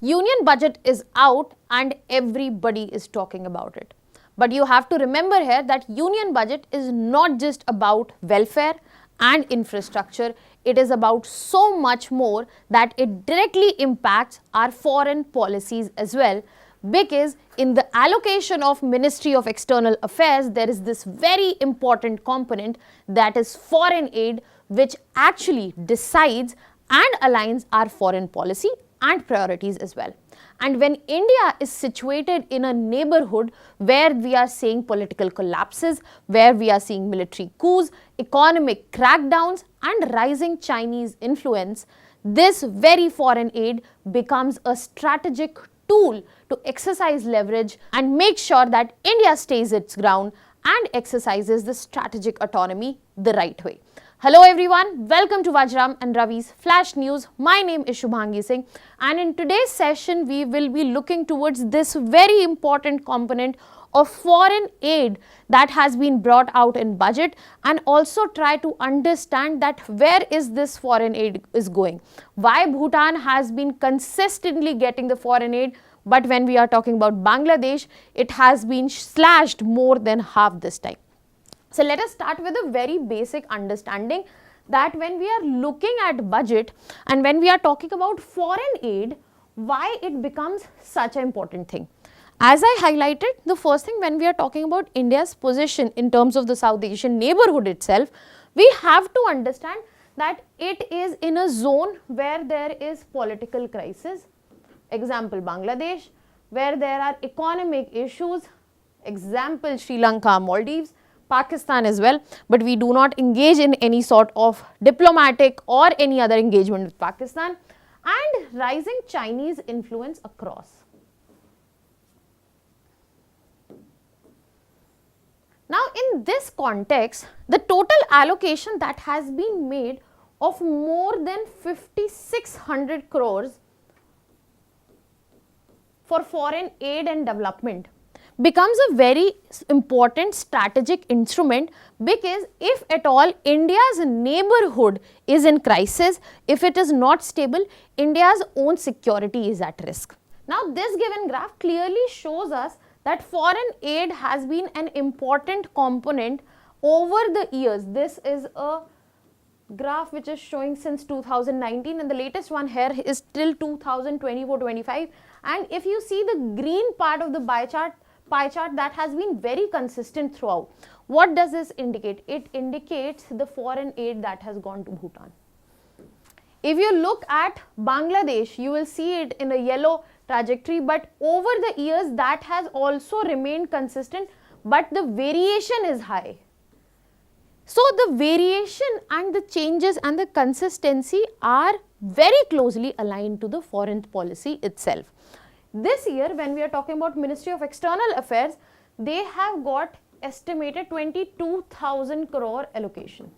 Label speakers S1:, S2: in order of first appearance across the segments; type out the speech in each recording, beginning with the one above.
S1: Union budget is out and everybody is talking about it. But you have to remember here that union budget is not just about welfare and infrastructure. It is about so much more that it directly impacts our foreign policies as well. Because in the allocation of Ministry of External Affairs, there is this very important component that is foreign aid, which actually decides and aligns our foreign policy and priorities as well. And when India is situated in a neighborhood where we are seeing political collapses, where we are seeing military coups, economic crackdowns and rising Chinese influence, this very foreign aid becomes a strategic tool to exercise leverage and make sure that India stays its ground and exercises the strategic autonomy the right way. Hello everyone, welcome to Vajiram and Ravi's Flash News. My name is Shubhangi Singh and in today's session we will be looking towards this very important component of foreign aid that has been brought out in budget and also try to understand that where is this foreign aid is going. Why Bhutan has been consistently getting the foreign aid, but when we are talking about Bangladesh, it has been slashed more than half this time. So let us start with a very basic understanding that when we are looking at budget and when we are talking about foreign aid, why it becomes such an important thing. As I highlighted, the first thing when we are talking about India's position in terms of the South Asian neighborhood itself, we have to understand that it is in a zone where there is political crisis. Example Bangladesh, where there are economic issues. Example Sri Lanka, Maldives, Pakistan as well, but we do not engage in any sort of diplomatic or any other engagement with Pakistan, and rising Chinese influence across. Now in this context, the total allocation that has been made of more than 5,600 crores for foreign aid and development becomes a very important strategic instrument, because if at all India's neighborhood is in crisis, if it is not stable, India's own security is at risk. Now this given graph clearly shows us that foreign aid has been an important component over the years. This is a graph which is showing since 2019 and the latest one here is till 2024-25, and if you see the green part of the pie chart that has been very consistent throughout. What does this indicate? It indicates the foreign aid that has gone to Bhutan. If you look at Bangladesh, you will see it in a yellow trajectory, but over the years that has also remained consistent, but the variation is high. So the variation and the changes and the consistency are very closely aligned to the foreign policy itself. This year, when we are talking about Ministry of External Affairs, they have got estimated 22,000 crore allocation.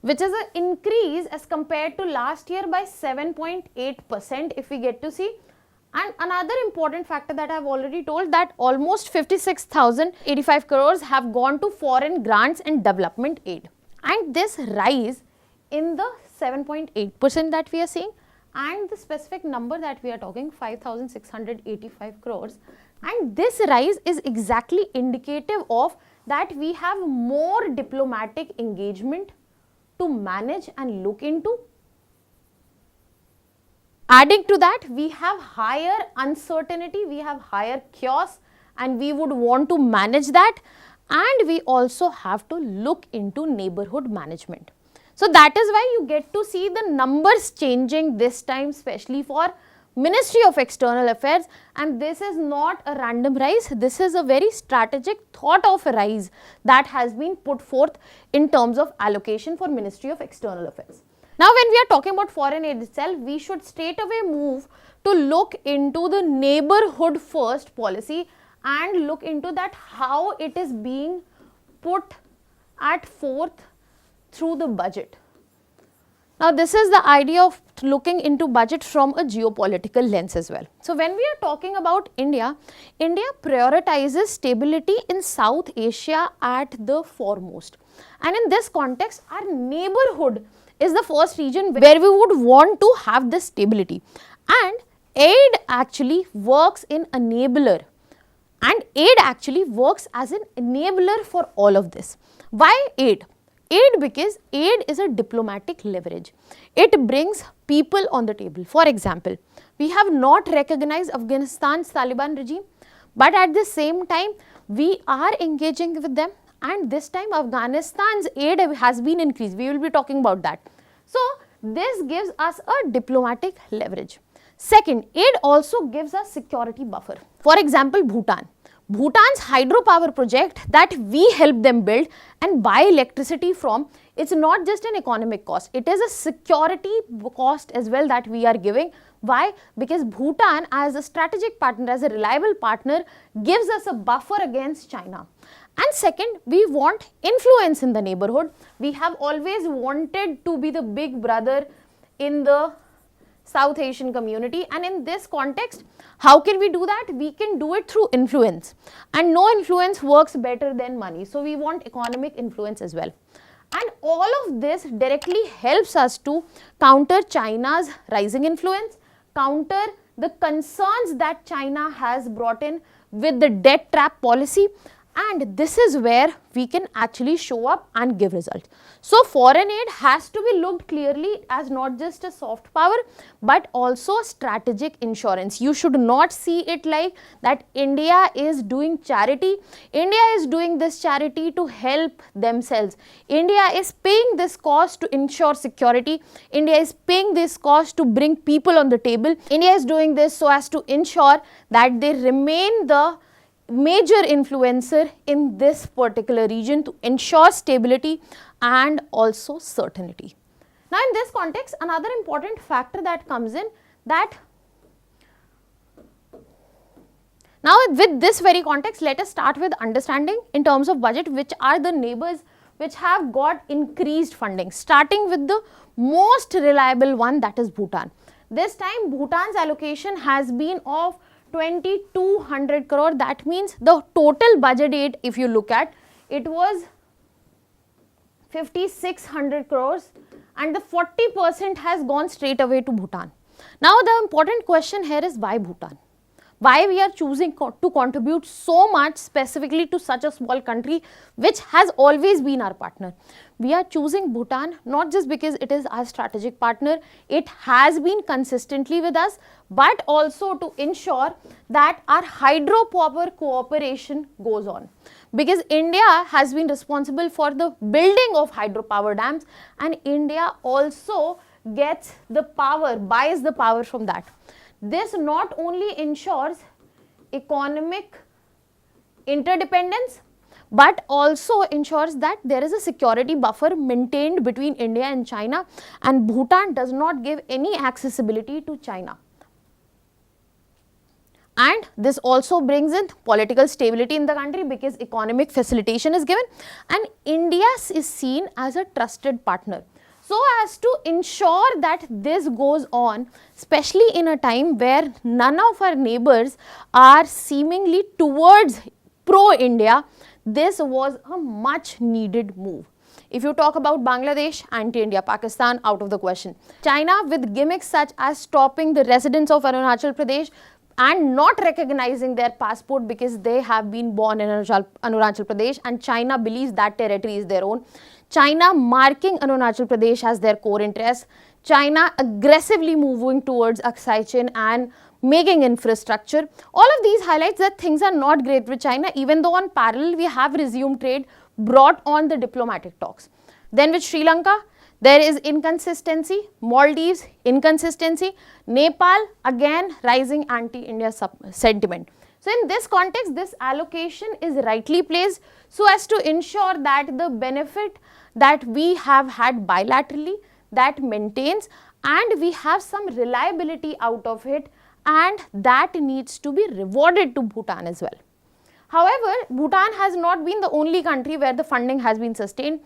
S1: Which is an increase as compared to last year by 7.8% if we get to see. And another important factor that I have already told, that almost 56,085 crores have gone to foreign grants and development aid. And this rise in the 7.8% that we are seeing and the specific number that we are talking, 5,685 crores. And this rise is exactly indicative of that we have more diplomatic engagement to manage and look into. Adding to that, we have higher uncertainty, we have higher chaos, and we would want to manage that, and we also have to look into neighborhood management. So that is why you get to see the numbers changing this time, especially for Ministry of External Affairs, and this is not a random rise, this is a very strategic thought of a rise that has been put forth in terms of allocation for Ministry of External Affairs. Now when we are talking about foreign aid itself, we should straight away move to look into the neighborhood first policy and look into that how it is being put at forth through the budget. Now this is the idea of looking into budget from a geopolitical lens as well. So when we are talking about India, India prioritizes stability in South Asia at the foremost. And in this context, our neighborhood is the first region where we would want to have this stability. And aid actually works in enabler. And aid actually works as an enabler for all of this. Why aid? Aid because aid is a diplomatic leverage. It brings people on the table. For example, we have not recognized Afghanistan's Taliban regime, but at the same time, we are engaging with them, and this time Afghanistan's aid has been increased. We will be talking about that. So, this gives us a diplomatic leverage. Second, aid also gives us security buffer. For example, Bhutan. Bhutan's hydropower project that we help them build and buy electricity from, it's not just an economic cost, it is a security cost as well that we are giving. Why? Because Bhutan as a strategic partner, as a reliable partner, gives us a buffer against China. And second, we want influence in the neighborhood. We have always wanted to be the big brother in the South Asian community, and in this context, how can we do that? We can do it through influence, and no influence works better than money. So we want economic influence as well. And all of this directly helps us to counter China's rising influence, counter the concerns that China has brought in with the debt trap policy, and this is where we can actually show up and give results. So foreign aid has to be looked clearly as not just a soft power but also strategic insurance. You should not see it like that India is doing charity. India is doing this charity to help themselves. India is paying this cost to ensure security. India is paying this cost to bring people on the table. India is doing this so as to ensure that they remain the major influencer in this particular region to ensure stability and also certainty. Now in this context, another important factor that comes in that, now with this very context, let us start with understanding in terms of budget which are the neighbors which have got increased funding, starting with the most reliable one, that is Bhutan. This time Bhutan's allocation has been of 2200 crore. That means the total budget aid, if you look at, it was 5600 crores and the 40% has gone straight away to Bhutan. Now the important question here is why Bhutan? Why we are choosing to contribute so much specifically to such a small country which has always been our partner? We are choosing Bhutan not just because it is our strategic partner, it has been consistently with us, but also to ensure that our hydropower cooperation goes on. Because India has been responsible for the building of hydropower dams, and India also gets the power, buys the power from that. This not only ensures economic interdependence, but also ensures that there is a security buffer maintained between India and China, and Bhutan does not give any accessibility to China. And this also brings in political stability in the country because economic facilitation is given, and India is seen as a trusted partner. So as to ensure that this goes on, especially in a time where none of our neighbors are seemingly towards pro-India, this was a much needed move. If you talk about Bangladesh, anti-India, Pakistan, out of the question. China with gimmicks such as stopping the residents of Arunachal Pradesh and not recognizing their passport because they have been born in Arunachal Pradesh and China believes that territory is their own. China marking Arunachal Pradesh as their core interest. China aggressively moving towards Aksai Chin and making infrastructure. All of these highlights that things are not great with China, even though on parallel we have resumed trade, brought on the diplomatic talks. Then with Sri Lanka, there is inconsistency. Maldives, inconsistency. Nepal, again rising anti-India sentiment. So in this context, this allocation is rightly placed so as to ensure that the benefit that we have had bilaterally, that maintains, and we have some reliability out of it, and that needs to be rewarded to Bhutan as well. However, Bhutan has not been the only country where the funding has been sustained.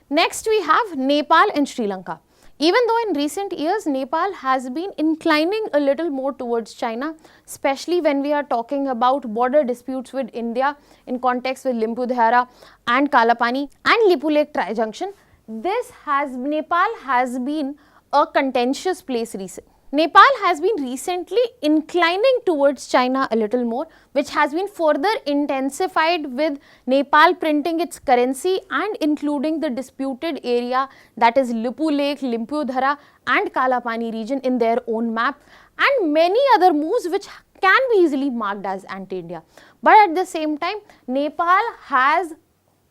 S1: Next we have Nepal and Sri Lanka. Even though in recent years Nepal has been inclining a little more towards China, especially when we are talking about border disputes with India in context with Limpudhara and Kalapani and Lipu Lake Tri-junction, Nepal has been a contentious place recently. Nepal has been recently inclining towards China a little more, which has been further intensified with Nepal printing its currency and including the disputed area, that is Lipu Lake, Limpudhara and Kalapani region in their own map, and many other moves which can be easily marked as anti-India. But at the same time, Nepal has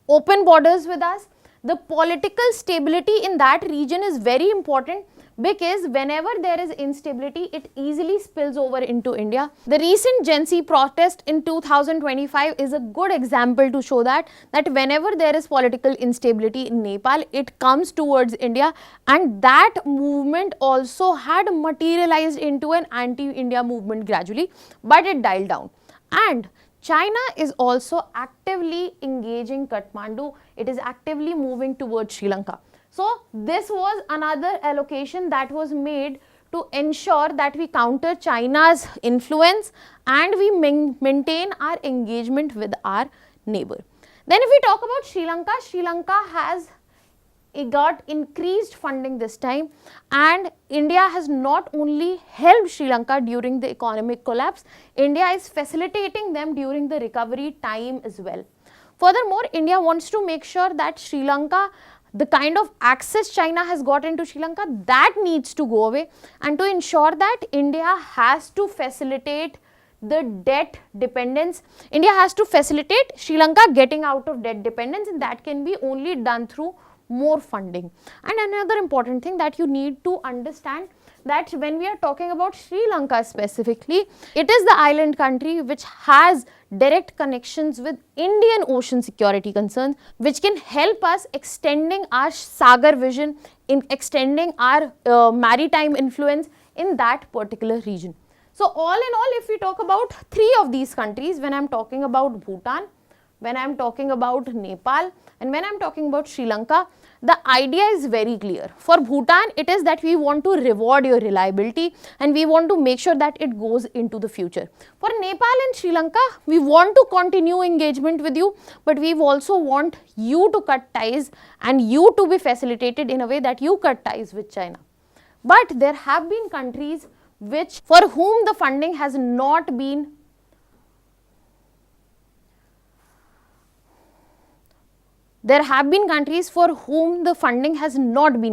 S1: open borders with us. The political stability in that region is very important, because whenever there is instability, it easily spills over into India. The recent Gen Z protest in 2025 is a good example to show that whenever there is political instability in Nepal, it comes towards India, and that movement also had materialized into an anti-India movement gradually, but it dialed down. And China is also actively engaging Kathmandu. It is actively moving towards Sri Lanka. So this was another allocation that was made to ensure that we counter China's influence and we maintain our engagement with our neighbor. Then if we talk about Sri Lanka has got increased funding this time, and India has not only helped Sri Lanka during the economic collapse, India is facilitating them during the recovery time as well. Furthermore, India wants to make sure that Sri Lanka, the kind of access China has got into Sri Lanka, that needs to go away, and to ensure that India has to facilitate the debt dependence. India has to facilitate Sri Lanka getting out of debt dependence, and that can be only done through more funding. And another important thing that you need to understand, that when we are talking about Sri Lanka specifically, it is the island country which has direct connections with Indian Ocean security concerns, which can help us extending our Sagar vision, in extending our maritime influence in that particular region. So all in all, if we talk about three of these countries, when I am talking about Bhutan, when I am talking about Nepal, and when I am talking about Sri Lanka, the idea is very clear. For Bhutan, it is that we want to reward your reliability and we want to make sure that it goes into the future. For Nepal and Sri Lanka, we want to continue engagement with you, but we also want you to cut ties and you to be facilitated in a way that you cut ties with China. But there have been countries for whom the funding has not been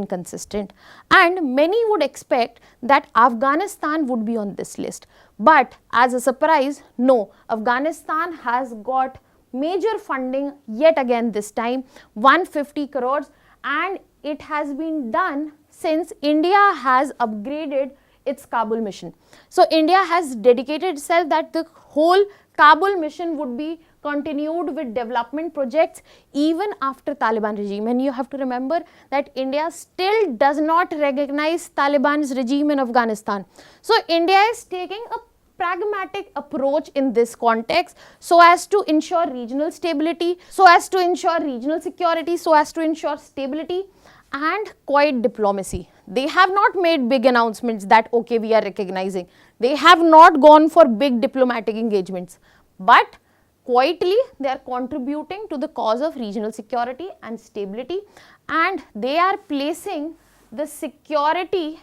S1: consistent, and many would expect that Afghanistan would be on this list. But as a surprise, no, Afghanistan has got major funding yet again this time, 150 crores, and it has been done since India has upgraded its Kabul mission. So India has dedicated itself that the whole Kabul mission would be continued with development projects even after Taliban regime. And you have to remember that India still does not recognize Taliban's regime in Afghanistan. So India is taking a pragmatic approach in this context, so as to ensure regional stability, so as to ensure regional security, so as to ensure stability and quiet diplomacy. They have not made big announcements that okay, we are recognizing. They have not gone for big diplomatic engagements, but quietly they are contributing to the cause of regional security and stability, and they are placing the security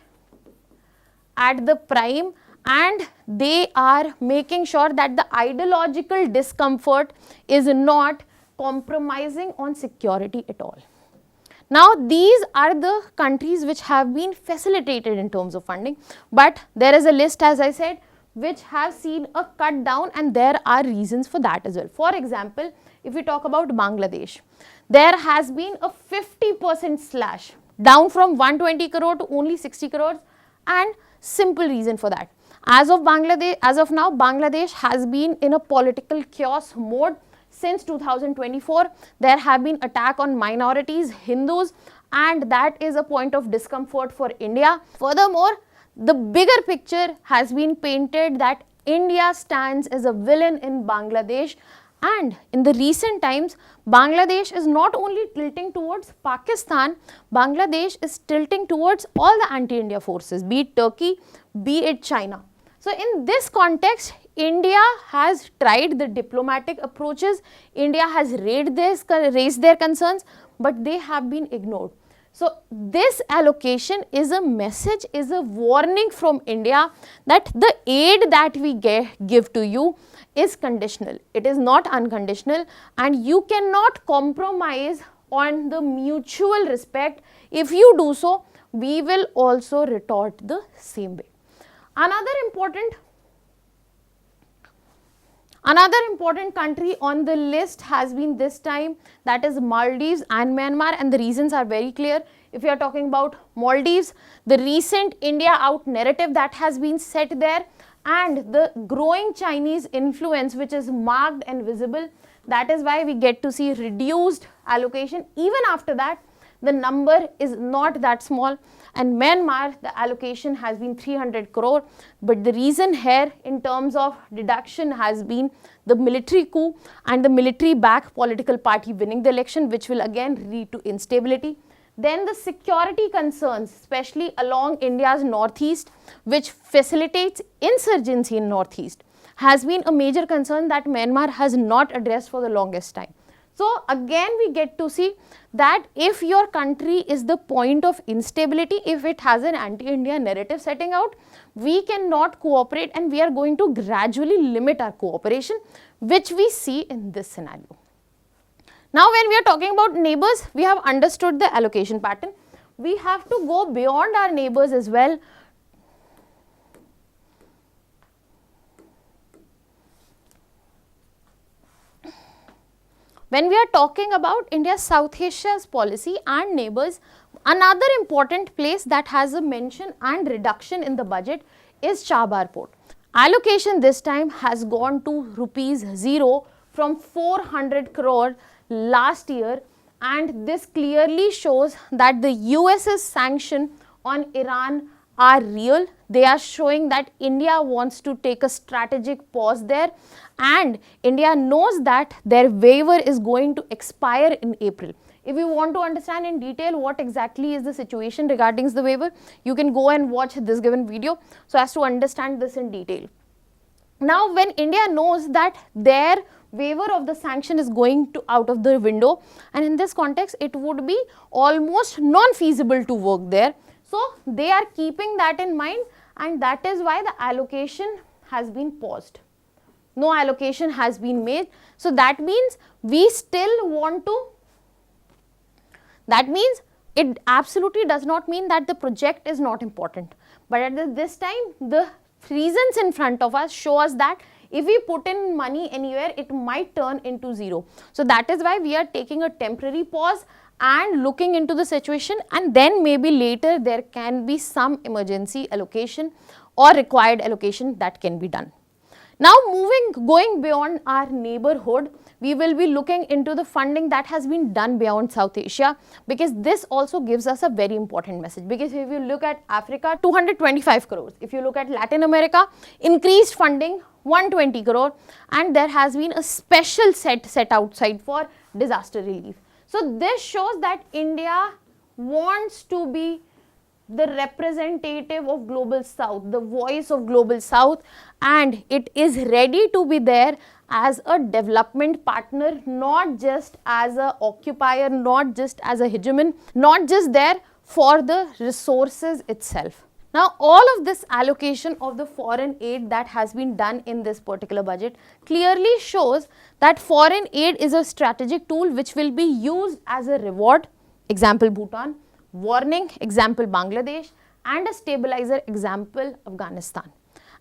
S1: at the prime, and they are making sure that the ideological discomfort is not compromising on security at all. Now, these are the countries which have been facilitated in terms of funding, but there is a list, as I said, which have seen a cut down, and there are reasons for that as well. For example, if we talk about Bangladesh, there has been a 50% slash, down from 120 crore to only 60 crores, and simple reason for that. As of now, Bangladesh has been in a political chaos mode since 2024. There have been attacks on minorities, Hindus, and that is a point of discomfort for India. Furthermore, the bigger picture has been painted that India stands as a villain in Bangladesh, And in the recent times, Bangladesh is not only tilting towards Pakistan, Bangladesh is tilting towards all the anti-India forces, be it Turkey, be it China. So in this context, India has tried the diplomatic approaches, India has raised their concerns, but they have been ignored. So this allocation is a message, is a warning from India that the aid that we give to you is conditional. It is not unconditional, and you cannot compromise on the mutual respect. If you do so, we will also retort the same way. Another important country on the list has been this time, that is Maldives and Myanmar, and the reasons are very clear. If you are talking about Maldives, the recent India out narrative that has been set there and the growing Chinese influence which is marked and visible, that is why we get to see reduced allocation. Even after that, the number is not that small, and Myanmar, the allocation has been 300 crore, but the reason here in terms of deduction has been the military coup and the military backed political party winning the election, which will again lead to instability. Then the security concerns, especially along India's northeast, which facilitates insurgency in northeast, has been a major concern that Myanmar has not addressed for the longest time. So again we get to see that if your country is the point of instability, if it has an anti-India narrative setting out, we cannot cooperate, and we are going to gradually limit our cooperation, which we see in this scenario. Now when we are talking about neighbours, we have understood the allocation pattern. We have to go beyond our neighbours as well. When we are talking about India's South Asia's policy and neighbours, another important place that has a mention and reduction in the budget is Chabahar Port. Allocation this time has gone to rupees 0 from 400 crore last year, and this clearly shows that the US's sanction on Iran are real. They are showing that India wants to take a strategic pause there, and India knows that their waiver is going to expire in April. If you want to understand in detail what exactly is the situation regarding the waiver, you can go and watch this given video so as to understand this in detail. Now when India knows that their waiver of the sanction is going to out of the window, and in this context it would be almost non-feasible to work there, so they are keeping that in mind, and that is why the allocation has been paused. No allocation has been made. So that means we still want to, that means it absolutely does not mean that the project is not important, but at this time the reasons in front of us show us that if we put in money anywhere, it might turn into zero. So that is why we are taking a temporary pause and looking into the situation, and then maybe later there can be some emergency allocation or required allocation that can be done. Now going beyond our neighborhood, we will be looking into the funding that has been done beyond South Asia, because this also gives us a very important message. Because if you look at Africa, 225 crores. If you look at Latin America, increased funding 120 crore, and there has been a special set outside for disaster relief. So this shows that India wants to be the representative of Global South, the voice of Global South, and it is ready to be there as a development partner, not just as a occupier, not just as a hegemon, not just there for the resources itself. Now all of this allocation of the foreign aid that has been done in this particular budget clearly shows that foreign aid is a strategic tool which will be used as a reward, example Bhutan, warning, example Bangladesh, and a stabilizer, example Afghanistan.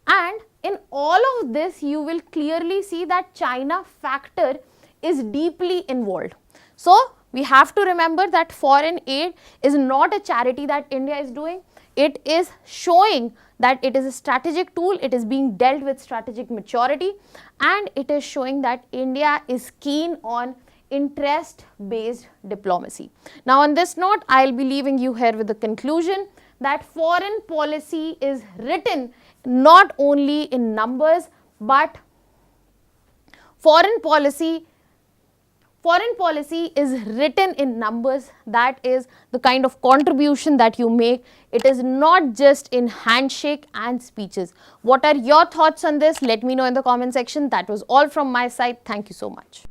S1: And in all of this you will clearly see that China factor is deeply involved. So we have to remember that foreign aid is not a charity that India is doing. It is showing that it is a strategic tool, it is being dealt with strategic maturity, and it is showing that India is keen on interest-based diplomacy. Now on this note, I will be leaving you here with the conclusion that foreign policy is written not only in numbers, but Foreign policy is written in numbers. That is the kind of contribution that you make. It is not just in handshake and speeches. What are your thoughts on this? Let me know in the comment section. That was all from my side. Thank you so much.